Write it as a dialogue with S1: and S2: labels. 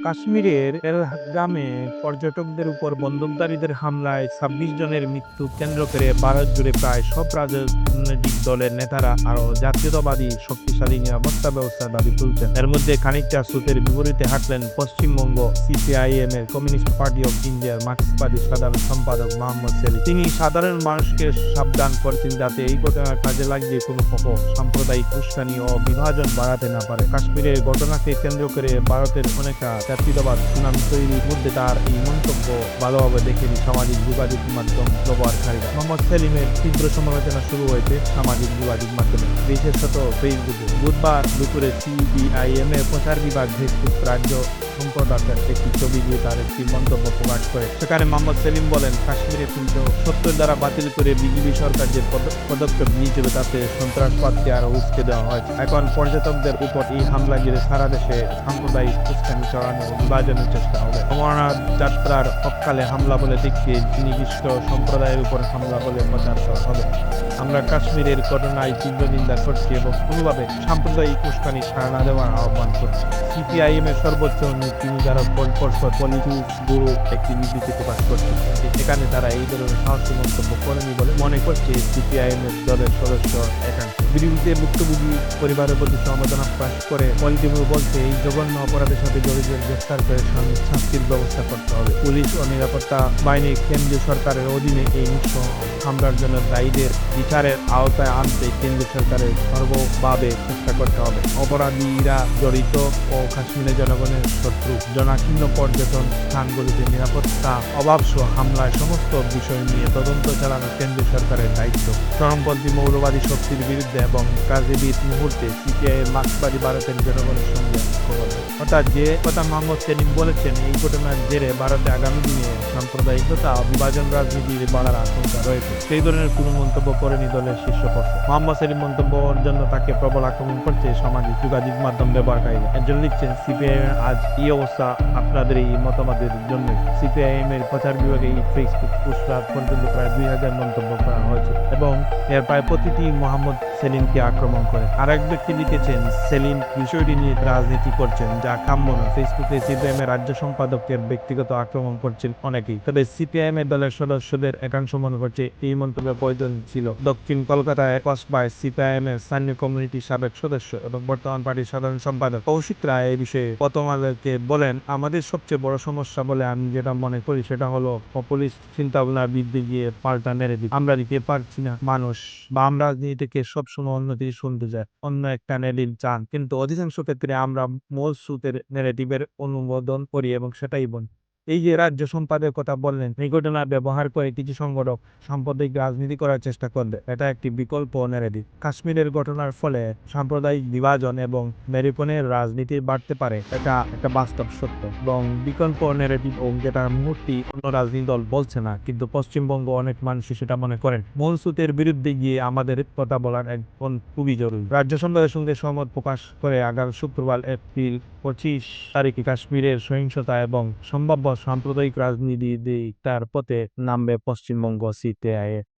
S1: কাশ্মীরের পেহেলগামে পর্যটকদের উপর বন্দুকধারীদের হামলায় ২৬ জনের মৃত্যু কেন্দ্র করে ভারত জুড়ে প্রায় সব রাজনৈতিক দলের নেতারা আরো জাতীয়তাবাদী শক্তিশালী নিরাপত্তা ব্যবস্থার দাবি তুলছেন। এর মধ্যে খানিকটা স্রোতের বিপরীতে হাঁটলেন পশ্চিমবঙ্গ সিপিআইএম এর কমিউনিস্ট পার্টি অফ ইন্ডিয়ার মার্ক্সবাদী সাধারণ সম্পাদক মোহাম্মদ সেলিম। তিনি সাধারণ মানুষকে সাবধান করছেন যাতে এই ঘটনার কাজে লাগিয়ে কোনো সাম্প্রদায়িক উস্কানি ও বিভাজন বাড়াতে না পারে। কাশ্মীরের ঘটনাকে কেন্দ্র করে ভারতের অনেকটা জাতীয়তাবাদ সুনামি তৈরির মধ্যে তার এই মন্তব্য ভালোভাবে দেখেনি সামাজিক যোগাযোগ মাধ্যম ব্যবহারকারীরা। মোহাম্মদ সেলিমের তীব্র সমালোচনা শুরু হয়েছে সামাজিক যোগাযোগ মাধ্যমে, বিশেষত ফেসবুকে। বুধবার দুপুরে সিপিআইএম এর প্রচার বিভাগ ফেসবুক রাজ্য সম্পাদকের একটি ছবি দিয়ে তার একটি মন্তব্য প্রকাশ করে। সেখানে মোহাম্মদ সেলিম বলেন, কাশ্মীরে ৩৭০ দ্বারা বাতিল করে বিজেপি সরকার যে পদক্ষেপ নিয়েছিল তাতে সন্ত্রাসবাদকে আরো উস্কে দেওয়া হয়েছে। এখন পর্যটকদের উপর এই হামলা ঘিরে সারা দেশে সাম্প্রদায়িক উস্কানি ছড়ানো ও বিভাজনের চেষ্টা হবে। অমরনাথ যাত্রার সকালে হামলা বলে দেখিয়ে নির্দিষ্ট সম্প্রদায়ের উপর হামলা বলে প্রচার করা হবে। আমরা কাশ্মীরের ঘটনায় তীব্র নিন্দা করছি এবং কোনোভাবে সাম্প্রদায়িক উস্কানি সাড়া না দেওয়ার আহ্বান করছি। সিপিআইএম এর সর্বোচ্চ তিনি যারা ব্যুরো একটি বিবৃতি প্রকাশ করছে। এখানে তারা এই ধরনের সাহসী মন্তব্য করেনি বলে মনে করছে সিপিআইএম এর দলের সদস্য একাংশ। বিরোধীদের ভুক্তভোগী পরিবারের প্রতি সমবেদনা প্রকাশ করে পলিটিব্যুরো বলছে, এই জঘন্য অপরাধের সাথে জড়িতদের গ্রেফতার করে শাস্তির ব্যবস্থা করতে হবে। পুলিশ ও নিরাপত্তা বাহিনী কেন্দ্রীয় সরকারের অধীনে এই নৃশংস হামলার জন্য দায়ীদের বিচারের আওতায় আনতে কেন্দ্রীয় সরকারের সর্বভাবে চেষ্টা করতে হবে। অপরাধীরা জড়িত ও কাশ্মীরের জনগণের শত্রু। জনাকীর্ণ পর্যটন স্থানগুলিতে নিরাপত্তা অভাবসহ হামলায় সমস্ত বিষয় নিয়ে তদন্ত চালানো কেন্দ্রীয় সরকারের দায়িত্ব। চরমপন্থী মৌলবাদী শক্তির বিরুদ্ধে এবং কাজেবিদ মুহূর্তে সিপিআই মার্ক্সবাদী ভারতের জনগণের সঙ্গে অর্থাৎ যে কথা মোহাম্মদ সেলিম বলেছেন, এই ঘটনার জেরে ভারতে আগামী দিনে সাম্প্রদায়িকতা ও বিভাজন রাজনীতির বাড়ার আশঙ্কা রয়েছে। সেই ধরনের কোনো মন্তব্য করেনি দলের শীর্ষ পক্ষ। মোহাম্মদ সেলিম মন্তব্যের জন্য তাকে প্রবল আক্রমণ করছে সামাজিক যোগাযোগ মাধ্যম ব্যবহারকারীরা। একজন লিখছেন, সিপিআইএম আজ এই অবস্থা আপনাদের এই মতামতের জন্য। সিপিআইএম এর প্রচার বিভাগে এই ফেসবুক পোস্টার পর্যন্ত প্রায় ২০০০ মন্তব্য করা হয়েছে এবং এর প্রায় প্রতিটি মোহাম্মদ সেলিমকে আক্রমণ করে। আরেক ব্যক্তি লিখেছেন, সেলিম বিষয়টি নিয়ে রাজনীতি করছেন, যা কাম্য না। ফেসবুকে সিপিআইএম এর রাজ্য সম্পাদকের ব্যক্তিগত আক্রমণ করছেন অনেকেই। তবে সিপিআইএম এর দলের সদস্যদের একাংশ মনে করছে এই মন্তব্যের প্রয়োজন ছিল। দক্ষিণ কলকাতায় কসবায় সিপিআইএম এর স্থানীয় কমিউনিটির সাবেক সদস্য এবং বর্তমান পার্টির সাধারণ সম্পাদক কৌশিক রায় এই বিষয়ে প্রথম আলোকে বলেন, আমাদের সবচেয়ে বড় সমস্যা বলে আমি যেটা মনে করি সেটা হলো পপুলিস্ট চিন্তাভাবনার বৃদ্ধি গিয়ে পাল্টা নেগেটিভ। আমরা দিতে পারছি না। মানুষ বাম রাজনীতি থেকে সবসময় অন্যদিকে শুনতে যায়, অন্য একটা নেগেটিভ চান, কিন্তু অধিকাংশ ক্ষেত্রে আমরা মূল স্রোতের নেগেটিভের অনুমোদন করি এবং সেটাই বলি। এই যে রাজ্য সম্পাদকের কথা বললেন, এই ঘটনা ব্যবহার করে কিছু সংগঠক সাম্প্রদায়িক রাজনীতি করার চেষ্টা করবে, এটা একটি বিকল্প নেগেটিভ। কাশ্মীরের ঘটনার ফলে সাম্প্রদায়িক বিভাজন এবং মেরুকরণের রাজনীতি বাড়তে পারে, এটা একটা বাস্তব সত্য এবং বিকল্প নেগেটিভ ও যেটা মুহূর্তে অন্য রাজনীতি দল বলছে না, কিন্তু পশ্চিমবঙ্গ অনেক মানুষই সেটা মনে করেন। মূল স্রোতের বিরুদ্ধে গিয়ে আমাদের কথা বলার এখন খুবই জরুরি। রাজ্য সম্পাদকের সঙ্গে সহমত প্রকাশ করে আগামী শুক্রবার এপ্রিল ২৫ তারিখে কাশ্মীরের সহিংসতা এবং সম্ভাব্য সাম্প্রদায়িক রাজনীতি তার পথে নামবে পশ্চিমবঙ্গ সিপিআইএম।